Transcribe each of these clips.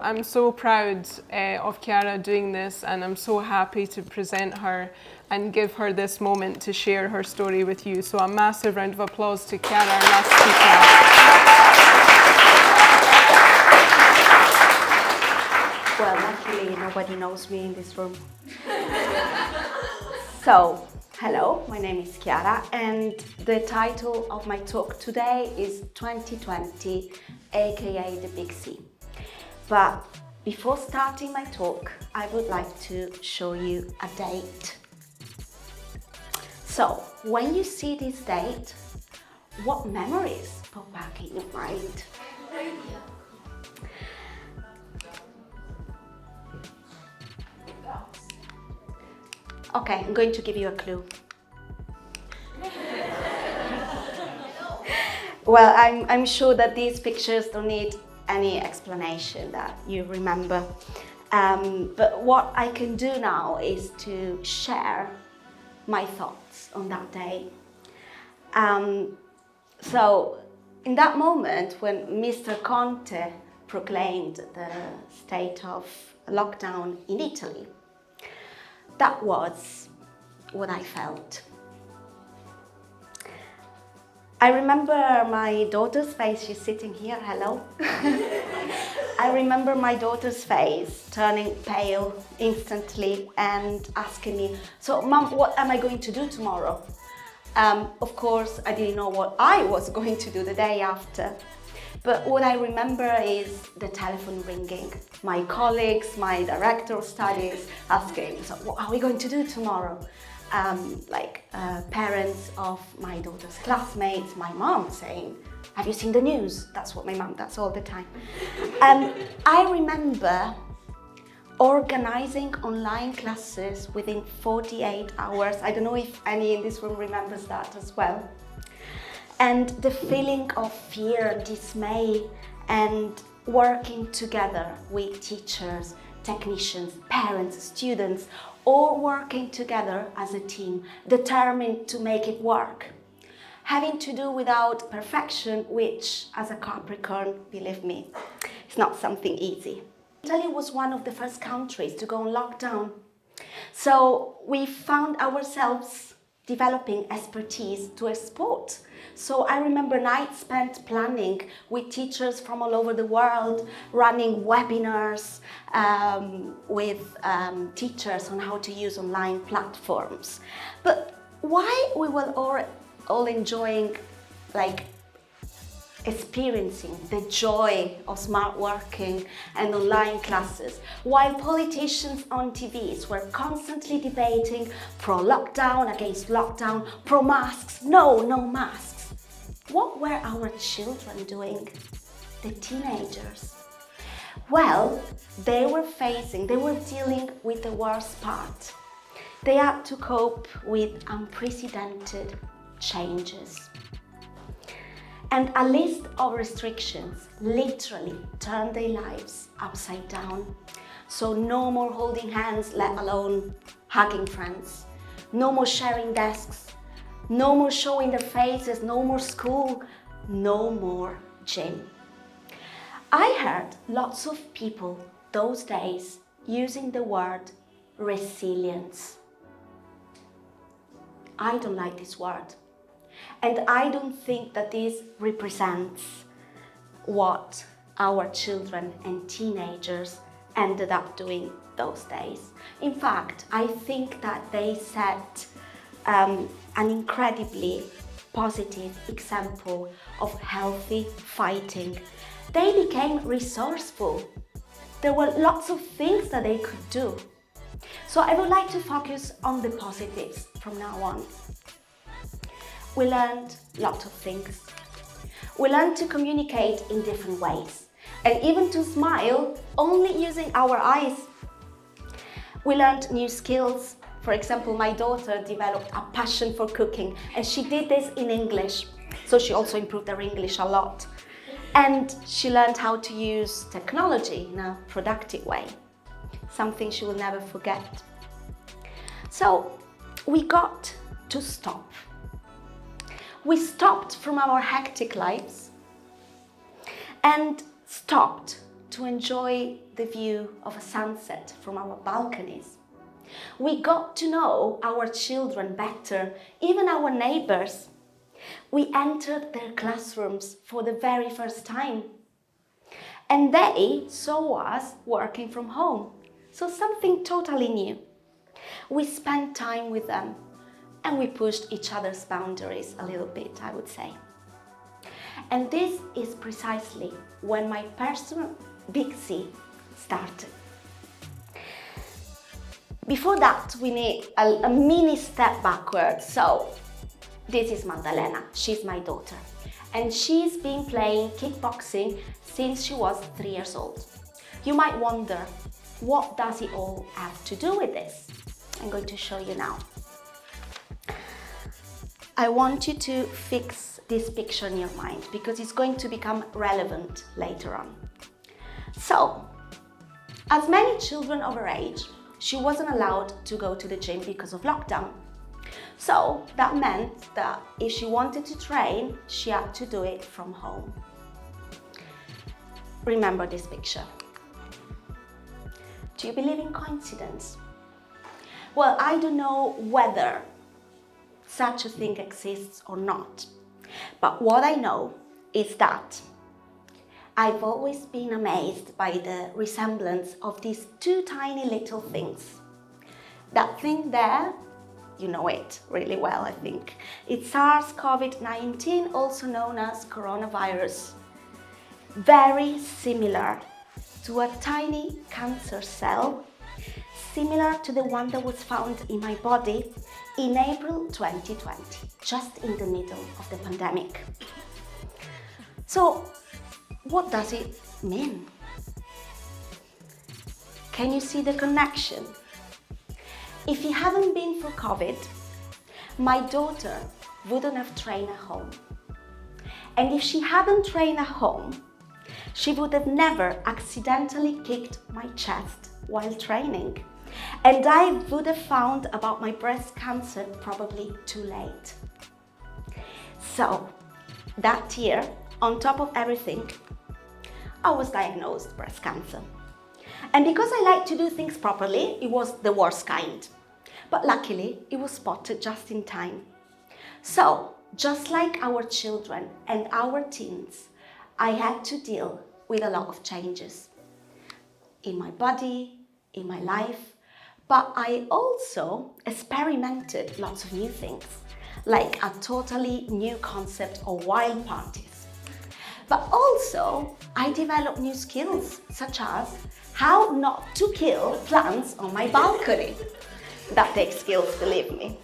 I'm so proud of Chiara doing this, and I'm so happy to present her and give her this moment to share her story with you. So a massive round of applause to Chiara, our last speaker. Well, luckily nobody knows me in this room. So, hello, my name is Chiara, and the title of my talk today is 2020, aka the Big C. But before starting my talk, I would like to show you a date. So, when you see this date, what memories pop back in your mind? Okay, I'm going to give you a clue. Well, I'm sure that these pictures don't need any explanation that you remember. But what I can do now is to share my thoughts on that day. So, in that moment when Mr. Conte proclaimed the state of lockdown in Italy, that was what I felt. I remember my daughter's face, she's sitting here, hello. I remember my daughter's face turning pale instantly and asking me, so Mom, what am I going to do tomorrow? Of course, I didn't know what I was going to do the day after. But what I remember is the telephone ringing, my colleagues, my director of studies asking, so what are we going to do tomorrow? Parents of my daughter's classmates, my mom saying, have you seen the news? That's what my mom does all the time. I remember organizing online classes within 48 hours. I don't know if any in this room remembers that as well. And the feeling of fear, dismay, and working together with teachers, technicians, parents, students, all working together as a team, determined to make it work. Having to do without perfection, which, as a Capricorn, believe me, is not something easy. Italy was one of the first countries to go on lockdown. So we found ourselves developing expertise to export. So I remember nights spent planning with teachers from all over the world, running webinars with teachers on how to use online platforms. But why we were all enjoying, experiencing the joy of smart working and online classes, while politicians on TVs were constantly debating pro-lockdown, against lockdown, pro-masks, no masks. What were our children doing? The teenagers. Well, they were dealing with the worst part. They had to cope with unprecedented changes. And a list of restrictions literally turned their lives upside down. So no more holding hands, let alone hugging friends. No more sharing desks. No more showing their faces. No more school. No more gym. I heard lots of people those days using the word resilience. I don't like this word. And I don't think that this represents what our children and teenagers ended up doing those days. In fact, I think that they set an incredibly positive example of healthy fighting. They became resourceful. There were lots of things that they could do. So I would like to focus on the positives from now on. We learned lots of things. We learned to communicate in different ways and even to smile only using our eyes. We learned new skills. For example, my daughter developed a passion for cooking, and she did this in English. So she also improved her English a lot. And she learned how to use technology in a productive way, something she will never forget. So we got to stop. We stopped from our hectic lives and stopped to enjoy the view of a sunset from our balconies. We got to know our children better, even our neighbors. We entered their classrooms for the very first time. And they saw us working from home, so something totally new. We spent time with them and we pushed each other's boundaries a little bit, I would say. And this is precisely when my personal big C started. Before that, we need a mini step backwards. So this is Maddalena, she's my daughter. And she's been playing kickboxing since she was 3 years old. You might wonder, what does it all have to do with this? I'm going to show you now. I want you to fix this picture in your mind because it's going to become relevant later on. So, as many children of her age, she wasn't allowed to go to the gym because of lockdown. So that meant that if she wanted to train, she had to do it from home. Remember this picture. Do you believe in coincidence? Well, I don't know whether such a thing exists or not, but what I know is that I've always been amazed by the resemblance of these two tiny little things. That thing there, you know it really well, I think. It's SARS-CoV-19, also known as coronavirus. Very similar to a tiny cancer cell, similar to the one that was found in my body in April 2020, just in the middle of the pandemic. So, what does it mean? Can you see the connection? If it hadn't been for COVID, my daughter wouldn't have trained at home. And if she hadn't trained at home, she would have never accidentally kicked my chest while training. And I would have found about my breast cancer probably too late. So, that year, on top of everything, I was diagnosed breast cancer. And because I like to do things properly, it was the worst kind. But luckily, it was spotted just in time. So, just like our children and our teens, I had to deal with a lot of changes in my body, in my life, but I also experimented lots of new things, like a totally new concept of wild parties. But also, I developed new skills, such as how not to kill plants on my balcony. That takes skills, believe me.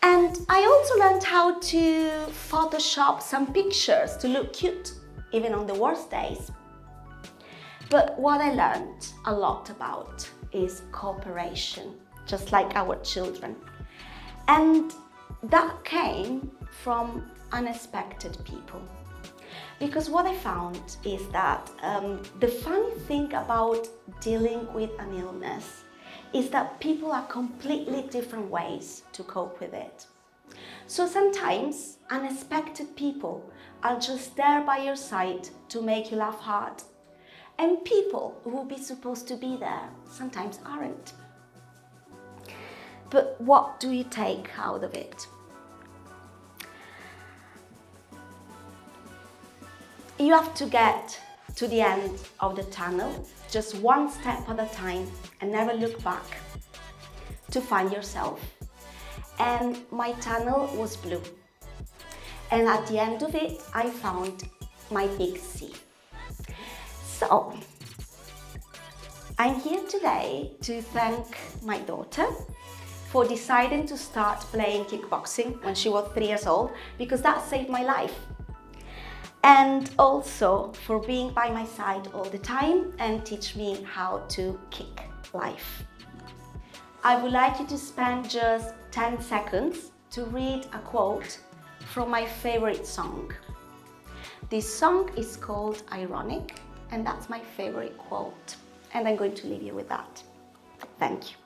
And I also learned how to Photoshop some pictures to look cute, even on the worst days. But what I learned a lot about is cooperation, just like our children. And that came from unexpected people. Because what I found is that the funny thing about dealing with an illness is that people have completely different ways to cope with it. So sometimes unexpected people are just there by your side to make you laugh hard. And people who will be supposed to be there sometimes aren't. But what do you take out of it? You have to get to the end of the tunnel, just one step at a time, and never look back to find yourself. And my tunnel was blue. And at the end of it, I found my big C. So, I'm here today to thank my daughter for deciding to start playing kickboxing when she was 3 years old, because that saved my life. And also for being by my side all the time and teach me how to kick life. I would like you to spend just 10 seconds to read a quote from my favorite song. This song is called Ironic, and that's my favorite quote. And I'm going to leave you with that. Thank you.